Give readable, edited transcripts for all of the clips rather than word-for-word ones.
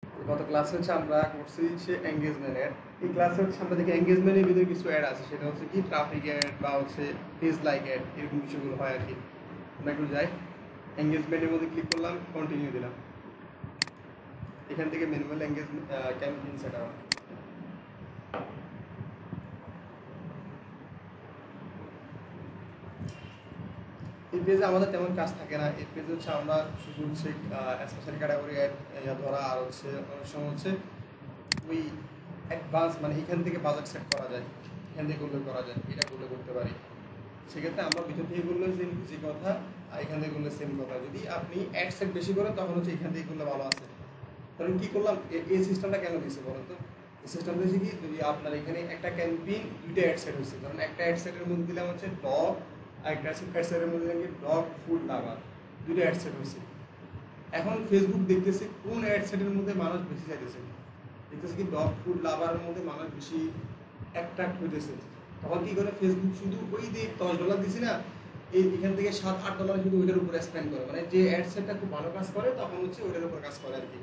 গত ক্লাসে হচ্ছে আমরা করছি সে এঙ্গেজমেন্ট অ্যাড। এই ক্লাসে হচ্ছে আমরা দেখি এঙ্গেজমেন্টের ভিতরে কিছু অ্যাড আছে, সেটা হচ্ছে কি ট্রাফিক অ্যাড বা হচ্ছে পেজ লাইক অ্যাড, এরকম কিছুগুলো হয় আর কি। আমরা একটু যাই, এঙ্গেজমেন্টের মধ্যে ক্লিক করলাম, কন্টিনিউ দিলাম। এখান থেকে manual engagement campaign set up. এই পেজে আমাদের তেমন কাজ থাকে না। এই পেজে হচ্ছে আমরা শুধু হচ্ছে স্পেশাল ক্যাটাগরি অ্যাড ধরা, আর হচ্ছে অনেক সময় হচ্ছে ওই অ্যাডভান্স মানে এখান থেকে বাজেট সেট করা যায়, এখান থেকে করলে করা যায়, এটা করলে করতে পারি। সেক্ষেত্রে আমরা ভিতর থেকে করলে যে কথা, আর এখান থেকে করলে সেম কথা। যদি আপনি অ্যাড সেট বেশি করেন তখন হচ্ছে এখান থেকে করলে ভালো আছে। কারণ কী করলাম, এই সিস্টেমটা কেন দিয়েছে বলো তো? এই সিস্টেমটা হচ্ছে কি, যদি আপনার এখানে একটা ক্যাম্পেইন দুইটা অ্যাড সেট হয়েছে, কারণ একটা অ্যাড সেটের মধ্যে দিলাম হচ্ছে ডগ, আর একটা অ্যাড সেটের মধ্যে দিলাম কি ডগ ফুড লাভার, দুইটা অ্যাড সেট হয়েছে। এখন ফেসবুক দেখতেছে কোন অ্যাড সেটের মধ্যে মানুষ বেশি চাইতেছে, দেখতেছে কি ডগ ফুড লাভারের মধ্যে মানুষ বেশি অ্যাট্রাক্ট হইতেছে। তখন কি করে, ফেসবুক শুধু ওই যে $10 দিছি না, এখান থেকে $7-8 শুধু ওইটার উপরে স্পেন্ড করে, মানে যে অ্যাড সেটটা খুব ভালো কাজ করে তখন হচ্ছে ওইটার উপর কাজ করে আর কি।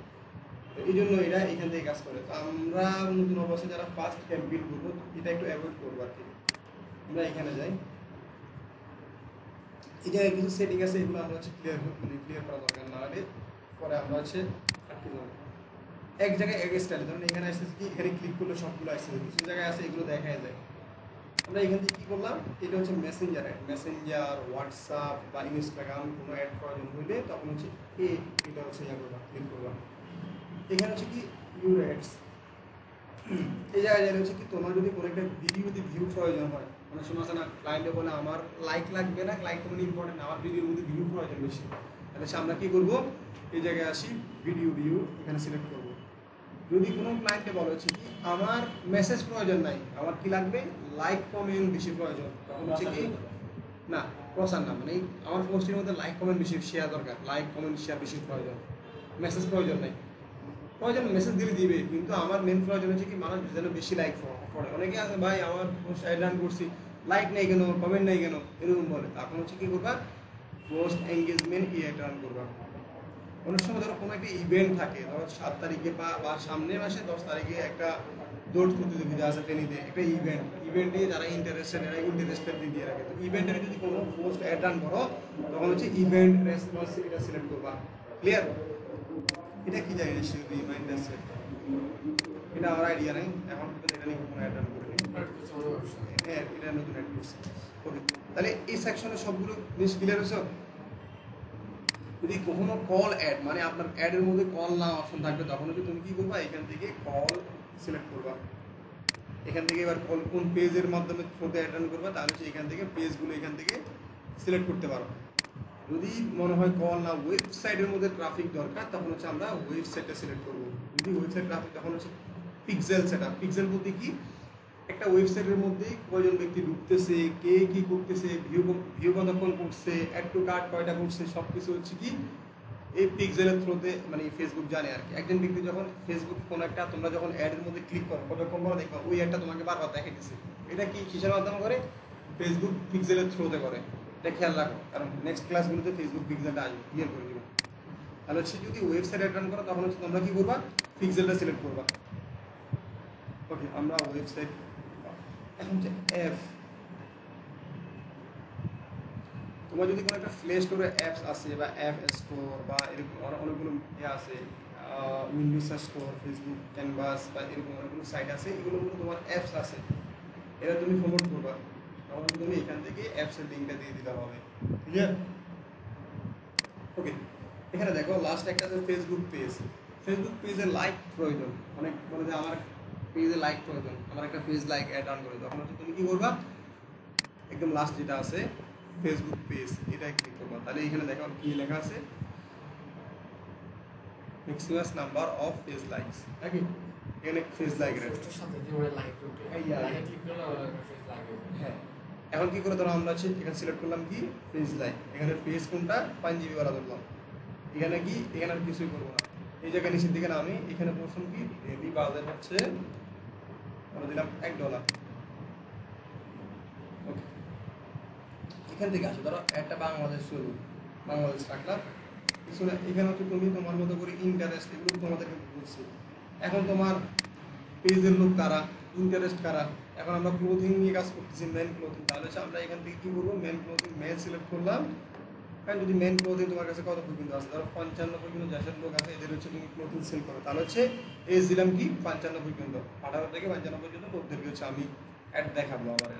তো এই জন্য এরা এখান থেকে কাজ করে। তো আমরা নতুন অবস্থায় যারা ফার্স্ট ক্যাম্পেইন করবো এটা একটু অ্যাভয়েড করবো আর কি। আমরা এখানে যাই, এই জায়গায় কিছু সেটিং আছে, এগুলো আমরা হচ্ছে ক্লিয়ার করা দরকার, না হলে পরে আমরা হচ্ছে আটকে যাবো। এক জায়গায় এক স্টাইলে, ধরুন এখানে আসছে কি, এখানে ক্লিক করলে সবগুলো আসছে, কিছু জায়গায় আছে এগুলো দেখা যায়। আমরা এখান থেকে কী করলাম, এটা হচ্ছে মেসেঞ্জার অ্যাড, মেসেঞ্জার, হোয়াটসঅ্যাপ বা ইনস্টাগ্রাম কোনো অ্যাড প্রয়োজন হইলে তখন হচ্ছে এটা হচ্ছে ইয়া করলাম, ক্লিক করলাম। এখানে হচ্ছে কি ইউর অ্যাডস, এই জায়গায় জানি হচ্ছে কি, তোমার যদি কোনো একটা ভিডিওতে ভিউ প্রয়োজন হয়, অনেক সময় আছে না ক্লায়েন্টে বলে আমার লাইক লাগবে না, লাইক কোনো ইম্পর্টেন্ট, আমার ভিডিওর মধ্যে ভিউ প্রয়োজন বেশি, তাহলে আমরা কী করবো, এই জায়গায় আসি ভিডিও ভিউ, এখানে সিলেক্ট করবো। যদি কোনো ক্লায়েন্টকে বলা হচ্ছে কি আমার মেসেজ প্রয়োজন নাই, আমার কি লাগবে লাইক কমেন্ট বেশি প্রয়োজন, তখন হচ্ছে কি না প্রচার না, মানে আমার পোস্টের মধ্যে লাইক কমেন্ট বেশি শেয়ার দরকার, লাইক কমেন্ট শেয়ার বেশি প্রয়োজন, মেসেজ প্রয়োজন নাই। প্রয়োজন মেসেজ দিলে দিবে, কিন্তু আমার মেন প্রয়োজন হচ্ছে কি মানুষ যেন বেশি লাইক করে। অনেকে আছে ভাই আমার পোস্ট রান করছি, লাইক নেই কেন, কমেন্ট নেই কেন, এরকম বলে। তখন হচ্ছে কি করবা, পোস্ট এঙ্গেজমেন্ট রান করবা। অনেক সময় ধরো কোনো একটা ইভেন্ট থাকে, ধরো 7 তারিখে বা সামনের মাসে 10 তারিখে একটা দৌড় প্রতিযোগিতা আছে ট্রেনিতে, একটা ইভেন্টে যারা ইন্টারেস্টেড এরা ইন্টারেস্টেড দিয়ে রাখে। তো ইভেন্টের যদি কোনো পোস্ট অ্যাড রান করো তখন হচ্ছে ইভেন্ট রেসপন্স এটা সিলেক্ট করবা। ক্লিয়ার? এটা কি জানি রিমাইন্ডার সেট, এটা আমার আইডিয়া নেই এখন পর্যন্ত, এটা নিয়ে কোনো অ্যাড রান করিনি। হ্যাঁ, এটা নতুন অ্যাড করছি। ওকে, তাহলে এই সেকশনে সবগুলো জিনিস ক্লিয়ার হয়েছে। যদি কখনো কল অ্যাড, মানে আপনার অ্যাডের মধ্যে কল না অপশন থাকবে, তখন হচ্ছে তুমি কি করবা, এখান থেকে কল সিলেক্ট করবা। এখান থেকে এবার কল কোন পেজের মাধ্যমে থ্রুতে অ্যাড রান করবা, তাহলে হচ্ছে এখান থেকে পেজগুলো এখান থেকে সিলেক্ট করতে পারো। যদি মনে হয় কল না ওয়েবসাইটের মধ্যে ট্রাফিক দরকার, তখন হচ্ছে আমরা ওয়েবসাইটটা সিলেক্ট করবো। যদি ওয়েবসাইট ট্রাফিক, তখন হচ্ছে পিক্সেল সেট আপ। পিক্সেল বলতে কি, একটা ওয়েবসাইটের মধ্যে কয়জন ব্যক্তি ঢুকতেছে, কে কি করতেছে, ভিউ কতক্ষণ করছে, অ্যাড টু কার্ট কয়টা করছে, সব কিছু হচ্ছে কি এই পিক্সেলের থ্রুতে, মানে ফেসবুক জানে আর কি। একজন ব্যক্তি যখন ফেসবুক কোনো একটা, তোমরা যখন অ্যাডের মধ্যে ক্লিক করো কতক্ষণ পরে দেখবা ওই অ্যাডটা তোমাকে বারবার দেখাইতেছে। এটা কি কিসের মাধ্যমে করে, ফেসবুক পিক্সেলের থ্রুতে করে। এটা খেয়াল রাখো, কারণ নেক্সট ক্লাসগুলোতে ফেসবুক পিক্সেলটা আসবে, ক্লিয়ার করে দেবো। তাহলে হচ্ছে যদি ওয়েবসাইট অ্যাড রান করো তখন হচ্ছে তোমরা কি করবা, পিক্সেলটা সিলেক্ট করবা। ওকে, আমরা ওয়েবসাইট, এখন হচ্ছে অ্যাপ। তোমার যদি কোনো একটা প্লে স্টোরে অ্যাপস আছে বা অ্যাপ স্টোর বা এরকম অনেকগুলো ইয়ে আছে, উইন্ডোজ স্টোর, ফেসবুক ক্যানভাস বা এরকম অনেকগুলো সাইট আছে, এগুলোর মধ্যে তোমার অ্যাপস আছে, এরা তুমি প্রমোট করবা, তখন তুমি এখান থেকে অ্যাপসের লিঙ্কটা দিয়ে দিতে হবে। ক্লিয়ার? ওকে, এখানে দেখো লাস্ট একটা আছে ফেসবুক পেজ। ফেসবুক পেজে লাইক প্রয়োজন, অনেক বলে যে আমার পেজে লাইক প্রয়োজন, আমার একটা পেজ লাইক অ্যাড অন করে, তখন হচ্ছে তুমি কি করবা, একদম লাস্ট যেটা আছে ফেসবুক পেজ, এটা ক্লিক করবা। তাহলে এখানে দেখো কি লেখা আছে, maximum number of page likes, নাকি এখানে পেজ লাইক পোস্টের সাথে যে ওই লাইক করতে লাইকে ক্লিক করলে ফেস লাগে। হ্যাঁ, এখন কি করে ধরো আমরা হচ্ছে এখানে সিলেক্ট করলাম কি পেজ লাইক, এখানে পেজ কোনটা 5 GB ওয়ালা ধরলাম, এখানে কি এখানে আর কিছুই করবো না। এই জায়গায় নিচের দিকে নামি, এখানে বলছিলাম কি ডেলি বাজার হচ্ছে আমরা দিলাম $1। ওকে, এখান থেকে আসো, ধরো একটা বাংলাদেশ শুরু, বাংলাদেশ রাখলাম, কিছু না, এখানে হচ্ছে তুমি তোমার মতো করে ইন্টারেস্ট এগুলো তোমাদেরকে বলছি। এখন তোমার পেজের লোক কারা, ইন্টারেস্ট কারা, এখন আমরা ক্লোথিং নিয়ে কাজ করতেছি, মেন ক্লোথিং, তাহলে হচ্ছে আমরা এখান থেকে কী করবো, মেন ক্লোথিং মেল সিলেক্ট করলাম। কারণ যদি মেন ক্লোথিং তোমার কাছে কত পর্যন্ত আছে, ধরো 55 পর্যন্ত যেসব লোক আছে এদের হচ্ছে তুমি ক্লোথিং সেল করো, তাহলে হচ্ছে এজ দিলাম কি 55 পর্যন্ত, 18 থেকে 55 পর্যন্ত লোকদেরকে হচ্ছে আমি অ্যাড দেখাবো। আমার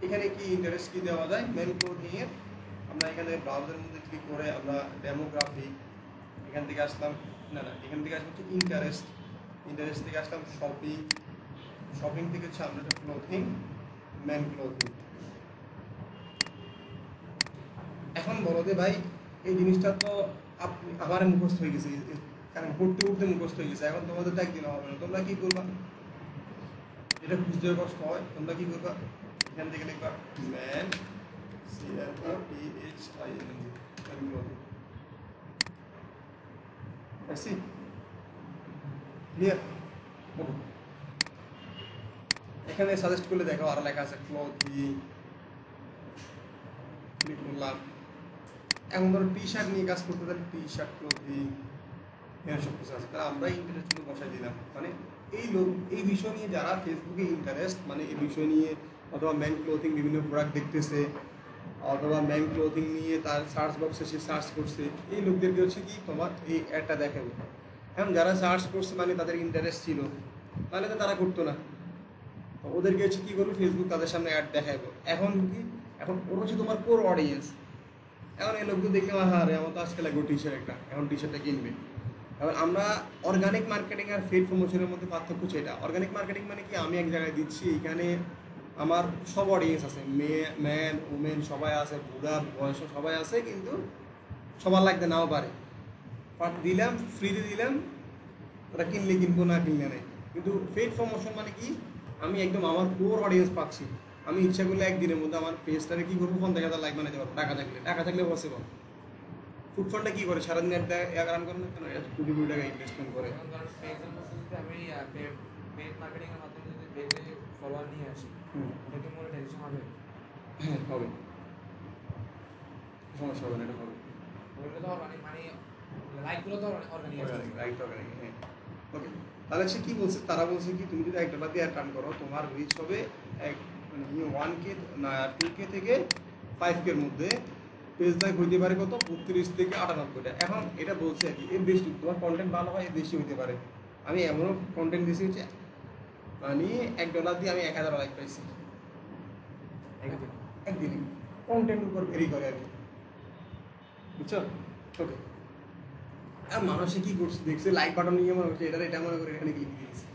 এখানে কি ইন্টারেস্ট কি দেওয়া যায়, মেন ক্লোথিং এর আমরা এখানে ব্রাউজারের মধ্যে ক্লিক করে আমরা ডেমোগ্রাফি, এখান থেকে আসলাম, না এখান থেকে আসলাম হচ্ছে ইন্টারেস্ট, ইন্টারেস্ট থেকে আসলাম শপিং, শপিং থেকে হচ্ছে আমরা ক্লোথিং, মেন ক্লোথিং। এখন বলো যে ভাই এই জিনিসটা তো আপনি আমার মুখস্থ হয়ে গেছে, কারণ পড়তে উঠতে মুখস্থ হয়ে গেছে, এখন তোমাদের তো একদিন হবে না, তোমরা কি করবা, এটা বুঝতে কষ্ট হয়, তোমরা কি করবা, এখান থেকে লিখবা ম্যান ক্লিয়ার। এখানে সাজেস্ট করলে দেখো আরো লেখা আছে ক্লথিং, ক্লিক করলাম। এখন ধরো টি শার্ট নিয়ে কাজ করতে গেলে টি শার্ট, ক্লথিং, এখানে সব কিছু আছে, তাহলে আমরা ইন্টারেস্ট বসাই দিলাম। মানে এই লোক এই বিষয় নিয়ে যারা ফেসবুকে ইন্টারেস্ট, মানে এই বিষয় নিয়ে অথবা ম্যান ক্লোথিং বিভিন্ন প্রোডাক্ট দেখতেছে, অথবা ম্যান ক্লোথিং নিয়ে তার সার্চ বক্সে সে সার্চ করছে, এই লোকদেরকে হচ্ছে কি তোমার এই অ্যাডটা দেখাবে। এখন যারা সার্চ করছে মানে তাদের ইন্টারেস্ট ছিল, তাহলে তো তারা করতো না, ওদেরকে হচ্ছে কী করবে, ফেসবুক তাদের সামনে অ্যাড দেখাবো। এখন কি, এখন ওরা হচ্ছে তোমার কোর অডিয়েন্স। এখন এই লোকগুলো দেখলে হ্যাঁ রে আমার তো আজকে লাগবে টি শার্ট একটা, এখন টি শার্টটা কিনবে। এবার আমরা অর্গানিক মার্কেটিং আর ফেড প্রমোশনের মধ্যে পার্থক্য হচ্ছে এটা। অর্গানিক মার্কেটিং মানে কি, আমি এক জায়গায় দিচ্ছি, এখানে আমার সব অডিয়েন্স আছে, মেয়ে ম্যান উমেন সবাই আছে, বুড়া বয়স সবাই আছে, কিন্তু সবার লাগতে নাও পারে, বাট দিলাম ফ্রিতে দিলাম, ওরা কিনলে কিনবো না কিনলে নেই। কিন্তু ফেড প্রমোশন মানে কি, আমি একদম আমার কোর অডিয়েন্স পাচ্ছি, আমি ইচ্ছা করলে একদিনের মধ্যে আমার পেজটাকে কী করবো 50,000 লাইক বানাতে পারবো, টাকা থাকলে পসিবল। ফুডফান্ডটা কী করে, সারাদিন এক রান করে না কেন, কোটি কোটি টাকা ইনভেস্টমেন্ট করে। আমি পেজ মার্কেটিং এর মাধ্যমে যদি পেজে ফলোয়ার নিয়ে আসি, এটা কি মনিটাইজেশন হবে? হ্যাঁ হবে, সমস্যা হবে না, এটা হবে। ওইগুলো তো অর্গানিক, মানে লাইকগুলো তো অর্গানিক আসছে। রাইট অর্গানিক, হ্যাঁ ওকে। তাহলে সে কী বলছে, তারা বলছে কি তুমি যদি $1 দিয়ে টার্ন করো তোমার রিচ হবে মানে 1K না 2K থেকে 5K এর মধ্যে, পেজ লাইক হইতে পারে কত 32 থেকে 98টা। এখন এটা বলছে আর কি, এর বেশি তোমার কন্টেন্ট ভালো হয় এর বেশি হইতে পারে। আমি এমনও কন্টেন্ট দিয়েছি হচ্ছে মানে $1 দিয়ে আমি 1000 লাইক পাইছি একদিনে, কন্টেন্টের উপর ভেরি করে আর কি, বুঝছো। ওকে, আর মানুষে কি করছে দেখছে, লাইক বাটন নিয়ে মনে হচ্ছে এটা মনে করে এখানে ক্লিক দিয়ে দিচ্ছে।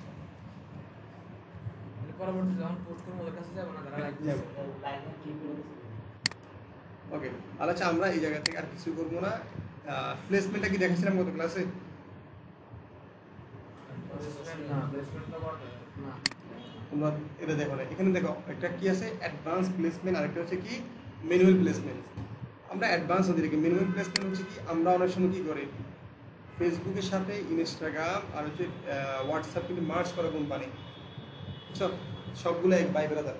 পরবর্তীতে যখন পোস্ট করবো ওদের কাছে যাবো না, তারা লাইক দিবে। ওকে, তাহলে আচ্ছা আমরা এই জায়গা থেকে আর কিছু করবো না। প্লেসমেন্টটা কি দেখেছিলাম গত ক্লাসে? না প্লেসমেন্ট তো না, তোমরা এটা দেখো না, এখানে দেখো একটা কি আছে অ্যাডভান্স প্লেসমেন্ট, আরেকটা হচ্ছে কি ম্যানুয়াল প্লেসমেন্ট। আমরা অ্যাডভান্স ওদের কি, ম্যানুয়াল প্লেসমেন্ট হচ্ছে কি, আমরা অনেক সময় কী করে ফেসবুকের সাথে ইনস্টাগ্রাম আর হচ্ছে হোয়াটসঅ্যাপ কিন্তু মার্চ করা কোম্পানি, বুঝছো, সবগুলো এক বাই ব্রাদার।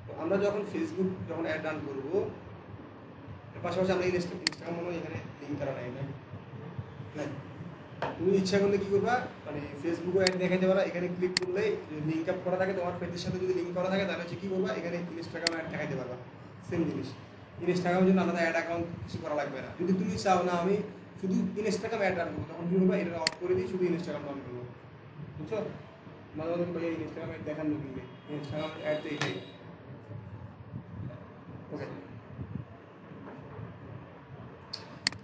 তো আমরা যখন ফেসবুক যখন অ্যাড রান করবো, এর পাশাপাশি আমরা ইনস্টাগ্রাম মনে হয় এখানে লিঙ্ক করা নাই না, তুমি ইচ্ছা করলে কী করবা, মানে ফেসবুকে অ্যাড দেখাতে পারা, এখানে ক্লিক করলে লিঙ্ক আপ করা থাকে তোমার পেজের সাথে, যদি লিঙ্ক করা থাকে তাহলে হচ্ছে কী করবা, এখানে ইনস্টাগ্রাম অ্যাড দেখাতে পারবা। সেম জিনিস, ইনস্টাগ্রামের জন্য আলাদা অ্যাড অ্যাকাউন্ট কিছু করা লাগবে না। যদি তুমি চাও না আমি শুধু ইনস্টাগ্রাম অ্যাড রান করবো, তখন কী করবা, এটা অফ করে দিই, শুধু ইনস্টাগ্রাম রান করবো, বুঝছো। মাঝে মাঝে ভাই ইনস্টাগ্রাম অ্যাড দেখান না, কিন্তু ইনস্টাগ্রাম অ্যাড দেখে ওকে।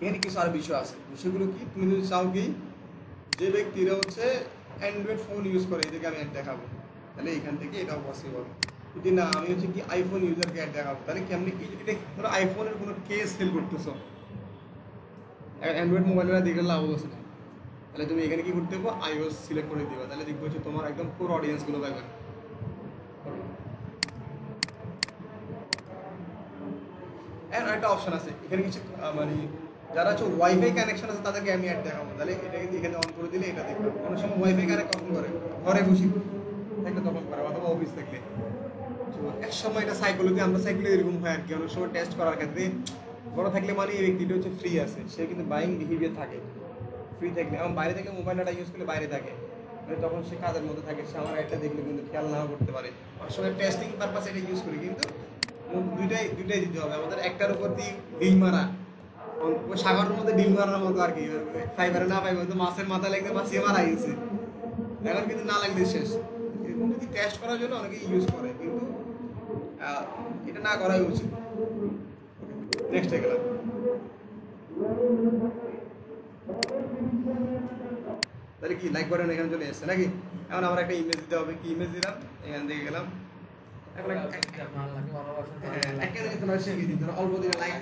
এখানে কিছু আর বিষয় আছে, বিষয়গুলো কি, তুমি যদি চাও কি যে ব্যক্তিরা হচ্ছে অ্যান্ড্রয়েড ফোন ইউজ করে এদেরকে আমি অ্যাড দেখাবো, তাহলে এখান থেকে এটাও পসিবল। যদি না আমি হচ্ছে কি আইফোন ইউজারকে অ্যাড দেখাবো, তাহলে কেমনি কি, এটা ধরো আইফোনের কোনো কেস সেল করতেছো, অ্যান্ড্রয়েড মোবাইলটা দেখলে লাভ হচ্ছে না, তাহলে তুমি এখানে কি করতে পারবো, iOS সিলেক্ট করে দিবা, তাহলে দেখবো হচ্ছে তোমার একদম কোর অডিয়েন্সগুলো পাবে। এখন একটা অপশন আছে এখানে কিছু মানে যারা হচ্ছে ওয়াইফাই কানেকশন আছে তাদেরকে আমি অ্যাড দেখাবো, তাহলে এটাকে এখানে অন করে দিলে এটা দেখবে। অনেক সময় ওয়াইফাই কানেক্ট কখন করে, ঘরে বসে থাকলে তখন করে, অথবা অফিস থাকলে। এক সময় এটা সাইকোলজি, আমরা সাইকোলজি এরকম হয় আর কি, অনেক সময় টেস্ট করার ক্ষেত্রে বড় থাকলে মানে এই ব্যক্তিটা হচ্ছে ফ্রি আছে, সে কিন্তু বাইং বিহেভিয়ার থাকে ফ্রি থাকলে। এবং বাইরে থেকে মোবাইল ডাটা ইউজ করলে বাইরে থাকে, মানে তখন সে কাজের মধ্যে থাকে, সে আমার একটা দেখলে কিন্তু খেয়াল নাও করতে পারে। অনেক সময় টেস্টিং পারপাস এটা ইউজ করি, কিন্তু দুইটাই দিতে হবে আমাদের। একটার উপর দিয়ে ডিল মারা, ওই সাগরের মধ্যে ডিল মারার মতো আর কি, ফাইবারে না পাইবে তো মাছের মাথা লাগতে মাছিয়ে মারা গেছে, এখন কিন্তু না লাগলে শেষ। এরকম যদি টেস্ট করার জন্য অনেকে ইউজ করে, কিন্তু এটা না করাই উচিত। নেক্সটে গেলাম। তাহলে কি লাইক বাটন এখানে চলে এসেছে নাকি? এখন আমরা একটা ইমেজ দিতে হবে, কি ইমেজ দিলাম, এখান থেকে গেলাম। এখন একটা জিনিস তোমরা শিখিয়ে দিতে হবে, অল্প দিনে লাইক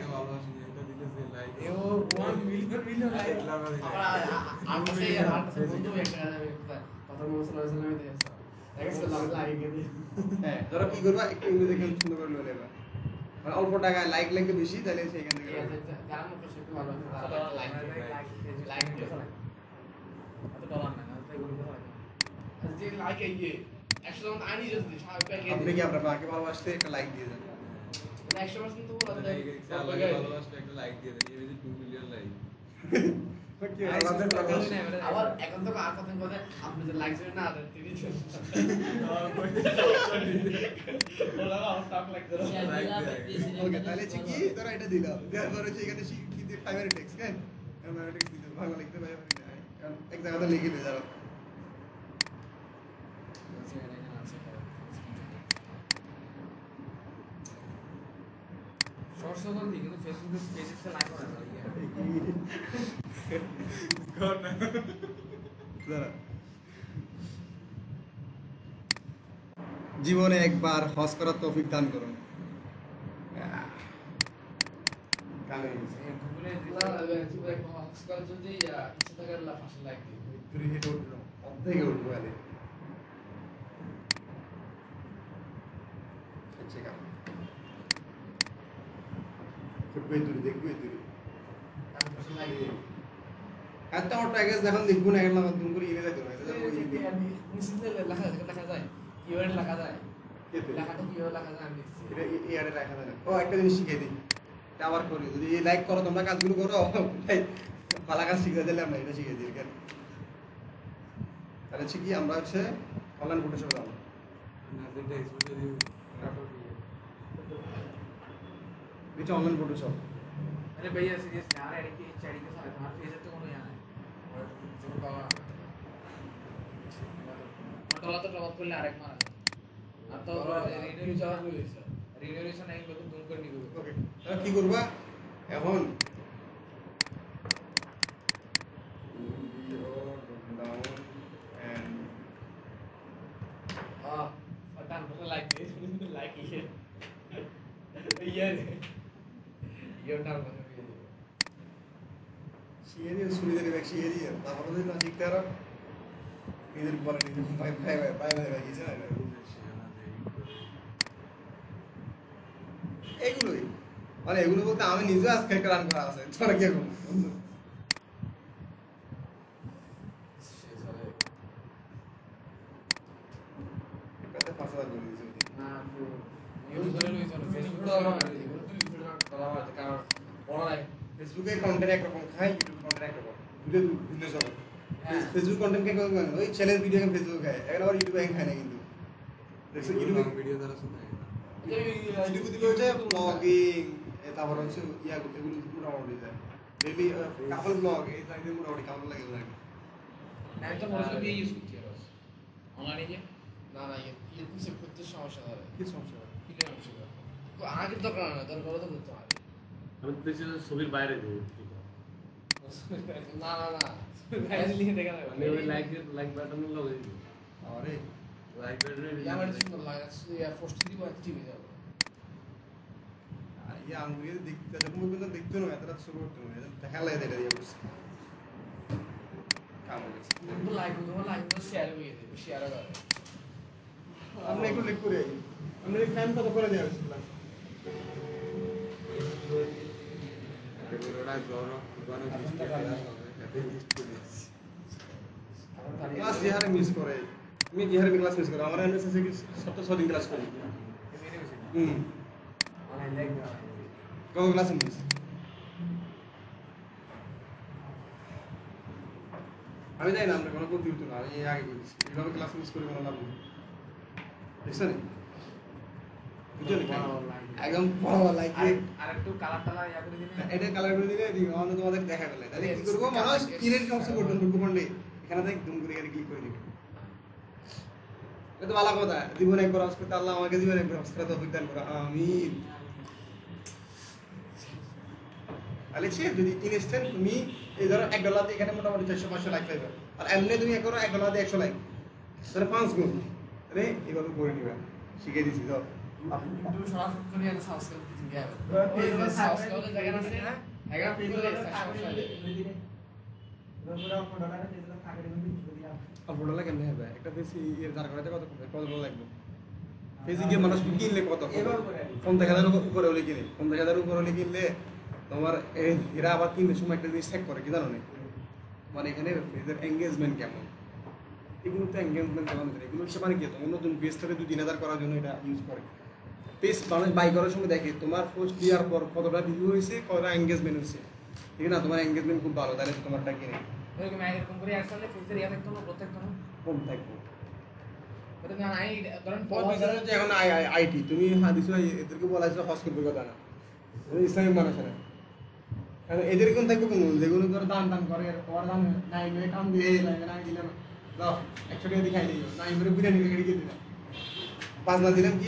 হ্যাঁ, ধরো কি করবা, একটু ইমেজ এখানে সুন্দর করে নিয়ে নেবা, মানে অল্প টাকায় লাইক লাগবে বেশি, তাহলে সেখান থেকে আপনি কি আপনার মাকে ভালোবাসতে একটা লাইক দিয়ে দেন। আবার এখন তো আর কথা বলে আপনি যে লাইক দিবেন না আর তিনি ওকে, তাহলে হচ্ছে কি ধরো এটা দিলাম, দেওয়ার পর হচ্ছে এখানে কি দিয়ে প্রাইমারি টেক্সট, হ্যাঁ প্রাইমারি টেক্সট দিতে ভালো লিখতে পারি, কারণ এক জায়গাতে লিখে দিয়ে যাবো। শর্টস তো দিই কিন্তু ফেসবুকে পেজে লাইক করে না জীবনে একবার হজ করার তৌফিক দান করুন। গুগলে অর্ধেকে উঠবো আরে এত টাকা যখন দেখবো না এখন আমার তুমি করে ইনে যাইতো না, লেখা যায় কিভাবে লেখা যায়, লেখাটা কিভাবে লেখা যায় আমি দেখছি। এটা ইয়ারে রাখা যায় না। ও একটা জিনিস শিখিয়ে দিই, এটা আবার করি, যদি লাইক করো তোমরা কাজগুলো করো, ভালো কাজ শিখে দিলে আমরা এটা শিখিয়ে দিই। তাহলে হচ্ছে কি আমরা হচ্ছে অনলাইন ফটোশপে যাবো। এটা অনলাइन फोटोशॉप। अरे भैया सीरियस यार एडिट की चैडी के साथ हमारे फेस तो कोनो यार है और जो का मतलब तो टॉप করলে আরেক মারা আর তো রিডিউরেশন নাই বলতে জুম করে নিব। ওকে, তাহলে কি করবা এখন ডাউন এন্ড फटान पर लाइक दे लाइक ये यार ये डाल कर दिया শিখে দিয়ে সুবিধা নেবে, শিখে দিয়ে তারপরে যদি না শিখতে পারো নিজের পরে নিজে পাই পাই পাই পাই কিছু না এগুলোই, মানে এগুলো বলতে আমি নিজে আজকে একটা রান করা আছে, তোরা কি এখন কত ফাঁসা করে দিয়েছে না ইউজ করে লইছ ফেসবুক তো না এগুলো তুই করা হয় কারণ বড় নাই ফেসবুকে কন্টেন্ট একরকম খায়, ইউটিউব কন্টেন্ট একরকম, দুটো ভিন্ন জগৎ। ফেসবুক কন্টেন্ট কে কেমন ওই চ্যালেঞ্জ ভিডিও কে ফেসবুক খায়, এখন আবার ইউটিউবে খায় না, কিন্তু দেখছো ইউটিউবে ভিডিও দ্বারা শুনে ইউটিউবে দিলে হচ্ছে ব্লগিং, তারপর হচ্ছে ইয়া করতে এগুলো মোটামুটি যায় ডেইলি কাপল ব্লগ, এই সাইডে মোটামুটি কাপল লাগে না। मैं तो मोस्टली भी यूज करती है बस ऑनलाइन ही না না ये কিছু করতে সমস্যা হবে কি সমস্যা হয়? কি সমস্যা হবে তো আগে তো করা না দরকার তো করতে হবে আমি তো দেখছি ছবির বাইরে দিই না না না गाइस लिख देगा ना মানে ওই লাইক বাটন লগে দিই আরে লাইক বাটন আমার সুন্দর লাগে ইয়া পোস্ট দিব আর টিভি যাব ইয়া আমি দেখতে যখন পর্যন্ত দেখতে না এতটা শুরু করতে না, দেখা লাগে এটা দিয়ে বসে কাম হয়েছে। তো লাইক তো শেয়ার করে দেবে শেয়ার করে আপনি একটু লিখ করে আই, আপনি টাইম কত করে দেওয়া হয়েছিল? এগুলোটা গরম গরম বৃষ্টি খেলা হবে সাথে বৃষ্টি দিচ্ছি ক্লাস যে হারে মিস করে, আমি যে হারে ক্লাস মিস করে, আমার এনএসএস কি সপ্তাহ 6 দিন ক্লাস করি। मेरे को হুম ऑनलाइन लाइक কত ক্লাস মিস? আমি জানি না আমরা কোনো গতি হতো না, আমি এর আগে করেছি, এইভাবে ক্লাস মিস করে কোনো লাভ নেই, দেখছো নি? বুঝছো নি? একদম বড় লাইক আর একটু কালার টালার ইয়া করে দিলে এটা কালার করে দিলে আমাদের তোমাদের দেখা গেলে তাহলে কি করবো মানুষ কিনের কি অপশন করবেন ঢুকবন্ডে এখানে থেকে দুম করে ক্লিক করে দিবে। এটা তো ভালো কথা, জীবনে একবার হজ করতে আল্লাহ আমাকে জীবনে একবার হজ করা তৌফিক দান করো, আমিন। তাহলে সে যদি ইনস্ট্যান্ট তুমি এই ধরো $1 দিয়ে এখানে মোটামুটি 400-500 লাইক পাইবে, আর এমনি তুমি করো $1 দিয়ে 100 লাইক, তাহলে 5 গুণ, তাহলে এইভাবে করে নিবে, শিখিয়ে দিছি তো। একটু সরাসরি একটা সাবস্ক্রাইব দিতে হবে সাবস্ক্রাইবের জায়গা আছে এগা পেজ করে সাবস্ক্রাইব $4 কেমনে হবে একটা পেজ এর দাঁড় করাতে কত লাগবে? পেজে গিয়ে মানুষ কিনলে কত 50,000 উপরে হলে কিনে 50,000 উপরে হলে কিনলে তোমার এরা আবার কিনলে সময় একটা জিনিস চেক করে কি জানো না, মানে এখানে পেজের এঙ্গেজমেন্ট কেমন, এগুলো তো এঙ্গেজমেন্ট কেমন, এগুলো হচ্ছে মানে কি তোমার নতুন পেজ থেকে 2-3 হাজার করার জন্য এটা ইউজ করে। পেজ মানুষ বাই করার সময় দেখে তোমার পোস্ট দেওয়ার পর কতটা ভিউ হয়েছে, কতটা এঙ্গেজমেন্ট হয়েছে, ঠিক না? তোমার এঙ্গেজমেন্ট খুব ভালো, তাহলে তোমারটা কিনে এরকম এরকম করে আসলে ফেসের ইয়া দেখতে হবে প্রত্যেক দিন কম থাকবে। এটা না আই ধরেন যে এখন আইটি তুমি হাদিসে এদেরকে বলা হয়েছে হজ করবে কথা না, ইসলামিক মানুষ না, কারণ এদের কোন থাকবে কোন যেগুলো ধরো দান দান করে ওর দান নাই মেয়ে কাম দিয়ে নাই দিলাম দাও 100 টাকা দিয়ে খাই দিও নাই করে বিরিয়ানি রেখে দিয়ে দিলাম, পাঁচনা দিলাম কি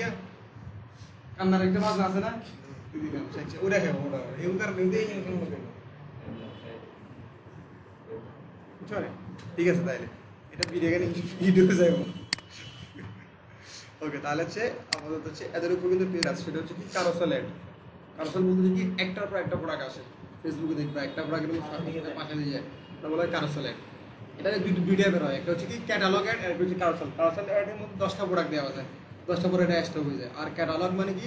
কান্নার একটা পাঁচনা আছে না দিলাম ওটা খাবো, ওটা এগুলো কারণ দিয়ে ইনকাম করবে, বুঝছো? ঠিক আছে, তাইলে এটা বিরিয়ানি ভিডিও যাবো। ওকে, তাহলে হচ্ছে আমাদের হচ্ছে এদের উপর কিন্তু পেজ আছে, সেটা হচ্ছে কি কারোসেল অ্যাড। কারোসেল বলতে কি একটার পর একটা প্রোডাক্ট আসে, ফেসবুকে দেখবে একটা প্রোডাক্ট পাশে দিয়ে যায়, এটা বলা হয় কারোসেল অ্যাড। এটা দুই টাইপের হয়, একটা হচ্ছে কি ক্যাটালগ অ্যাড, আর একটা হচ্ছে কারোসেল। কারোসেল অ্যাডের মধ্যে 10টা প্রোডাক্ট দেওয়া যায়, 10টা পরে এটা এক্সট্রা হয়ে যায়। আর ক্যাটালগ মানে কি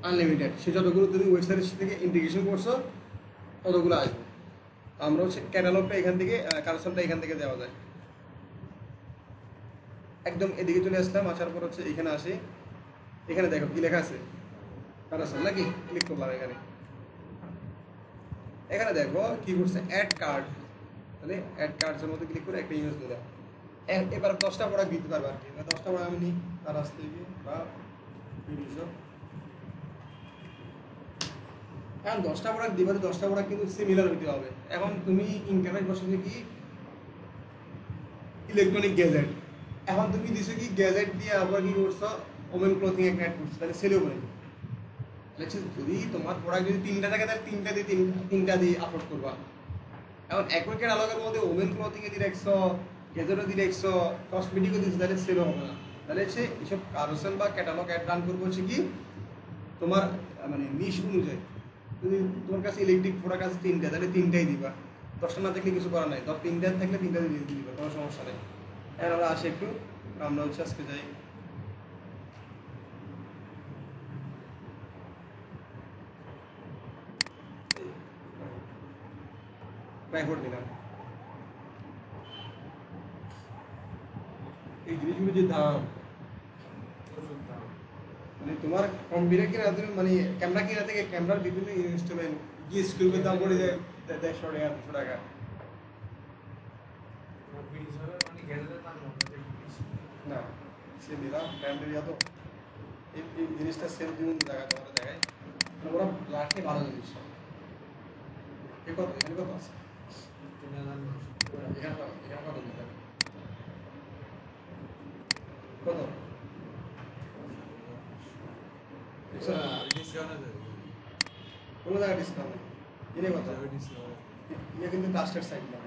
আনলিমিটেড, সে যতগুলো তুমি ওয়েবসাইট থেকে ইন্টিগ্রেশন করছো ততগুলো আসবে। আমরা হচ্ছে ক্যাটালগটা এখান থেকে, কারোসেলটা এখান থেকে দেওয়া যায়। একদম এদিকে চলে আসলাম, আসার পর হচ্ছে এখানে আসি, এখানে দেখো কি লেখা আছে কারোসেল নাকি, ক্লিক করলাম এখানে, এখানে দেখো কি করছে অ্যাড কার্ড, তাহলে অ্যাড কার্ডসের মধ্যে ক্লিক করে একটা ইমেজ দিলাম, এবার 10টা প্রোডাক্ট দিতে পারবে আর কি, 10টা প্রোডাক্ট আমি নিই তার আসতে গিয়ে বা ভিডিও, এখন 10টা প্রোডাক্ট দিবে, 10টা প্রোডাক্ট কিন্তু সিমিলার হইতে হবে। এখন তুমি ইনকামের বসে কি ইলেকট্রনিক গ্যাজেট, এখন তুমি দিছো কি গ্যাজেট দিয়ে আবার কি করছো ওমেন ক্লোথিং একটা অ্যাড করছো, তাহলে সেলও করে যদি তোমার প্রোডাক্ট যদি 3টা থাকে তাহলে 3টা দিয়ে আপলোড করবা। এখন একই ক্যাটালগের মধ্যে ওমেন ক্লোথিং এ দিয়ে রাখছো, গ্যাজেটও দিয়ে রাখছো, কসমেটিকও দিচ্ছ, তাহলে সেলও হবে না। তাহলে হচ্ছে এইসব কারোসেল বা ক্যাটালগ অ্যাড রান করবো হচ্ছে কি তোমার মানে নিশ অনুযায়ী, যদি তোমার কাছে ইলেকট্রিক প্রোডাক্ট আছে 3টা, তাহলে 3টাই দিবা, 10টা না থাকলে কিছু করা নাই, 3টা থাকলে 3টা দিয়ে দিবা, কোনো সমস্যা নেই। এখন আমরা আসি একটু, আমরা হচ্ছে আজকে যাই ট্রাইপড নিলাম, এই জিনিসগুলো যে দাম মানে তোমার কম্পিউটার কিনা তুমি মানে ক্যামেরা কিনা থেকে ক্যামেরার বিভিন্ন ইনস্ট্রুমেন্ট গিয়ে স্ক্রুপের দাম পড়ে যায় 150 টাকা 200 টাকা। মানে গ্যাজেটের দাম না সে মেরা ব্র্যান্ডের ইয়া তো এই জিনিসটা সেম জীবন জায়গা তোমার জায়গায় ওরা লাখে ভালো জিনিস এ কত এখানে কত আছে এখানে কত দিতে কত কোনো জায়গায় ডিসকাউন্ট নেই, জেনে কথা ইয়ে কিন্তু ট্রাস্টেড সাইট না।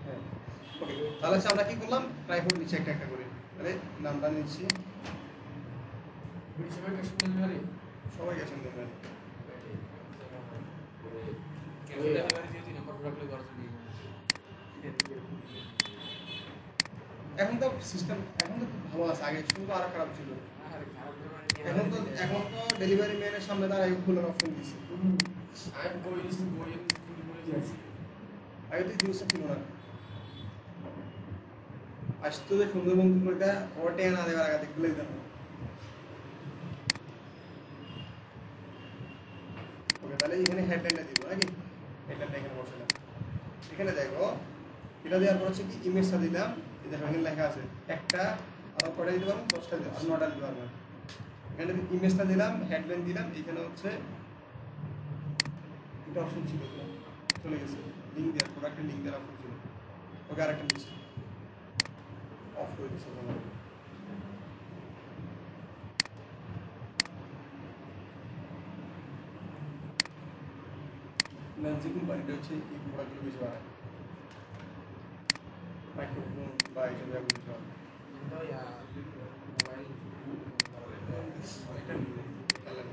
হ্যাঁ ওকে, তাহলে হচ্ছে আমরা কি করলাম ট্রাইপড নিচ্ছি একটা একটা করে, তাহলে নামটা নিচ্ছি সবাই গেছেন দেখবেন। এখন তো সিস্টেম এখন তো ভালো আছে, আগে শুরু তো আরো খারাপ ছিল, এখন তো ডেলিভারি ম্যানের সামনে দাঁড়ায় খোলার অপশন দিচ্ছে, আগে তো জিনিসটা ছিল না। আসতো যে সুন্দরবন করে ওটে না দেওয়ার আগে খুলে দিতাম। ওকে, তাহলে এখানে হেডলাইনটা দিব নাকি এখানে দেখো এটা দেওয়ার পর হচ্ছে কি ইমেজটা দিলাম, এই দেখো এখানে লেখা আছে একটা আর কয়টা দিতে পারবো, 10টা দিতে আর 9টা দিতে পারবো। এখানে ইমেজটা দিলাম, হেডলাইন দিলাম, এখানে হচ্ছে এটা অপশন ছিল তো চলে গেছে, লিঙ্ক দেওয়ার প্রোডাক্টের লিঙ্ক দেওয়ার অপশন ছিল, ওকে আরেকটা দিচ্ছি অফ করে দিচ্ছি। ন্যান্সি কোম্পানিটা হচ্ছে এই প্রোডাক্টগুলো বেশি বানায়, মাইক্রোফোন বা এইসব জায়গাগুলো বেশি বানায়। কিন্তু ইয়া মোবাইল এটা নিয়ে কালার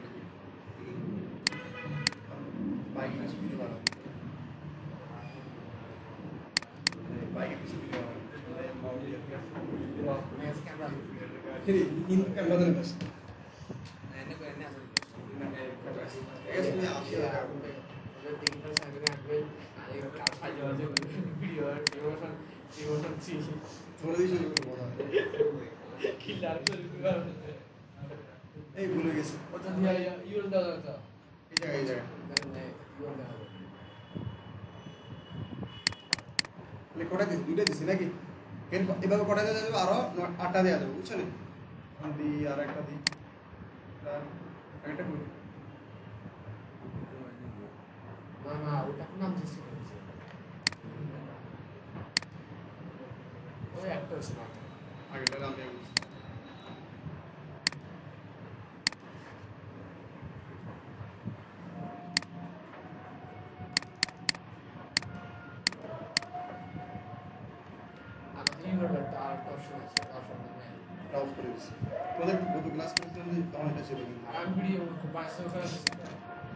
বাইকের কিছু ভিডিও বানাবো, বাইকের কিছু ভিডিও বানাবো নেক্সট ক্যামেরা কিন্তু ক্যামেরা ধরে বাস এনে করে এনে আসলে না এটা শুনে আসি digital সাইকেলে আসবে আর এই কাজ সাইজ আছে ভিডিও ইমোশন সি তোমরা দিয়ে শুরু করবো না কিলার করে দিবা এই ভুলে গেছি ওটা দিয়া ইউল দাও দাও এই জায়গায় এই জায়গায় মানে ইউল দাও মানে কটা দিছি, দুইটা দিছি নাকি এভাবে কটা দেওয়া যাবে, আরো 8টা দেওয়া যাবে বুঝছো না, দি আর একটা দিই আর একটা করি না ওটা কোন নাম দিছি ওই একটা আছে না আগেটা আমি বলছি আর ইউল দাও আর অপশন আছে অপশন নেই অফ করে দিছি। তোমাদের গত ক্লাস করেছিলাম যে তখন এটা ছিল কিন্তু আর ভিডিও বাসে ওখানে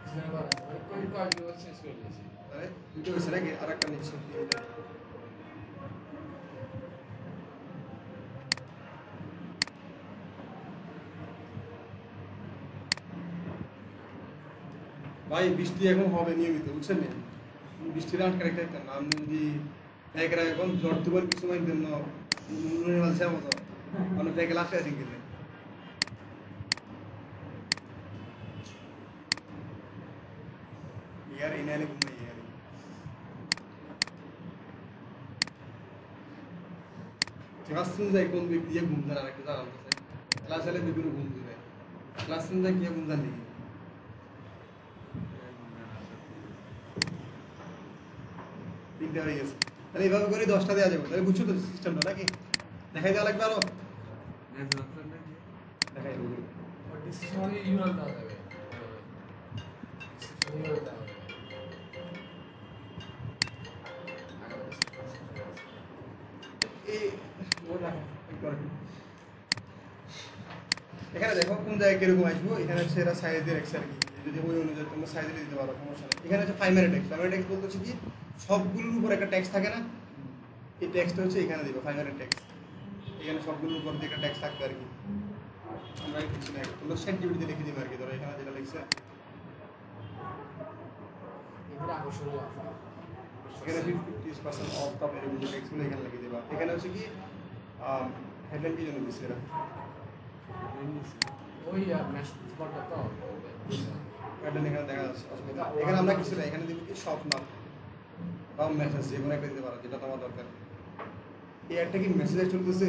সিনেমা কোন কাজ শেষ করে দিয়েছি তাহলে দুটো হয়েছে নাকি আর একটা নিচ্ছি এটা। ভাই বৃষ্টি এখন হবে নিয়মিত বুঝছেন না, বৃষ্টির আটকে রেখে দিতেন না, আপনি যদি ব্যাগরা এখন জ্বর তুবার কিছু সময়ের জন্য বলছে মতো অনেক ব্যাগে লাফে আছেন কিন্তু ইয়ার ইনালে ঘুমাই ইয়ার ক্লাস শুনে যায় কোন ব্যক্তি ঘুম যায় আর একটা জানা আছে ক্লাস হলে বিভিন্ন ঘুম যায়, ক্লাস শুনে যায় কি ঘুম যায় নাকি তিনটা হয়ে গেছে, তাহলে এইভাবে করে 10টা দেওয়া যাবে, তাহলে বুঝছো তো সিস্টেমটা নাকি দেখাই দেওয়া লাগবে আরো দেখাই দেবো ডিসিশন ইউল দাও যাবে ইউল দাও এই এখানে দেখো কোন জায়গায় কিরকম আসবো, এখানে হচ্ছে এরা সাইজ দিয়ে রাখছে আর কি, যদি ওই অনুযায়ী তোমরা সাইজ দিয়ে দিতে পারো সমস্যা নেই। এখানে হচ্ছে প্রাইমারি টেক্সট বলতে হচ্ছে কি সবগুলোর উপর একটা ট্যাক্স থাকে না, এই ট্যাক্সটা হচ্ছে এখানে দিবে প্রাইমারি ট্যাক্স, এখানে সবগুলোর উপর দিয়ে একটা ট্যাক্স থাকবে আর কি, আমরা কিছু না তোমরা সেন্টিমিটার লিখে দিবে আর কি, ধরো এখানে যেটা লিখছে এটা আকর্ষণীয় অফার এখানে 50% অফ টপ এর মধ্যে ট্যাক্সগুলো এখানে লিখে দিবা। এখানে হচ্ছে কি হেডলাইন কি জন্য দিচ্ছে এরা, ওই মেসেজ বলটা তো হেডলাইন এখানে দেখা যাচ্ছে অসুবিধা, এখানে আমরা কিছু না, এখানে দিব কি সব নাম বা মেসেজ যে কোনো একটা দিতে পারো যেটা তোমার দরকার। এই একটা কি মেসেজ চলতেছে,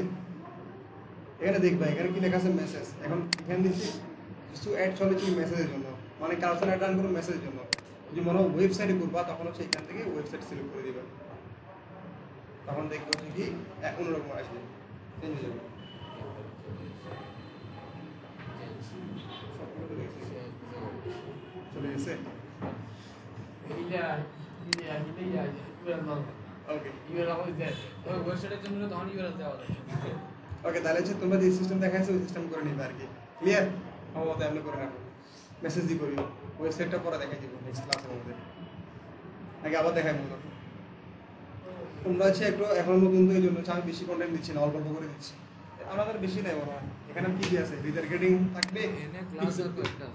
এখানে দেখবা এখানে কি লেখা আছে মেসেজ, এখন এখানে দিচ্ছি কিছু অ্যাড চলেছে মেসেজের জন্য, মানে কারোর সাথে অ্যাড রান করো মেসেজের জন্য, যদি মনে হয় ওয়েবসাইটে করবা তখন হচ্ছে এখান থেকে ওয়েবসাইট সিলেক্ট করে দিবা, তখন দেখবে হচ্ছে কি অন্যরকম আসবে, চেঞ্জ হয়ে যাবে। সবগুলো তো দেখছি চলে গেছে, ইয়া ইউল দাও ওকে ইউল দাও ইজ দ্যাট ওই ওয়েবসাইটের জন্য তখন ইউআরএল দেওয়া যায় ওকে, তাহলে হচ্ছে তোমরা যে সিস্টেম দেখাচ্ছে ওই সিস্টেম করে নিবে আর কি, ক্লিয়ার আমার মতো এমনি করে রাখো, মেসেজ দিয়ে করি, ওয়েবসাইটটা পরে দেখাই দিব নেক্সট ক্লাসের মধ্যে, নাকি আবার দেখাই মতো তোমরা হচ্ছে একটু এখন নতুন তো এই জন্য হচ্ছে আমি বেশি কন্টেন্ট দিচ্ছি না, অল্প অল্প করে দিচ্ছি, আমাদের বেশি নেই মনে হয়। এখানে কি আছে রিটার্গেটিং থাকবে এনে ক্লাস একটা